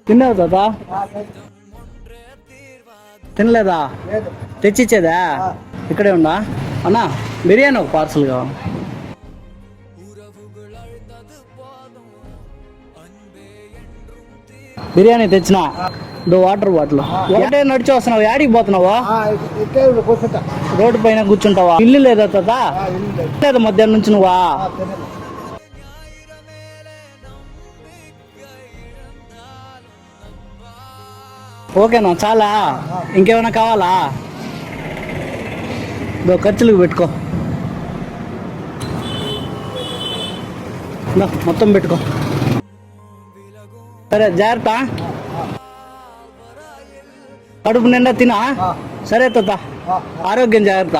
తిన్నావు తాత? తినలేదా? తెచ్చిచ్చేదా? ఇక్కడే ఉందా అన్నా? బిర్యానీ ఒక పార్సల్ కావాలి. బిర్యానీ తెచ్చినా, వాటర్ బాటిల్. ఒకటే నడిచి వస్తున్నావు, యాడికి పోతున్నావా? రోడ్డు పైన కూర్చుంటావా? ఇల్లు లేదా తాత? లేదా మధ్యాహ్నం నుంచి నువ్వా? ఓకేనా, చాలా? ఇంకేమైనా కావాలా? ఖర్చులకు పెట్టుకో, మొత్తం పెట్టుకో. సరే, జాగ్రత్త. కడుపు నిండా తినా. సరే తాత, ఆరోగ్యం జాగ్రత్త.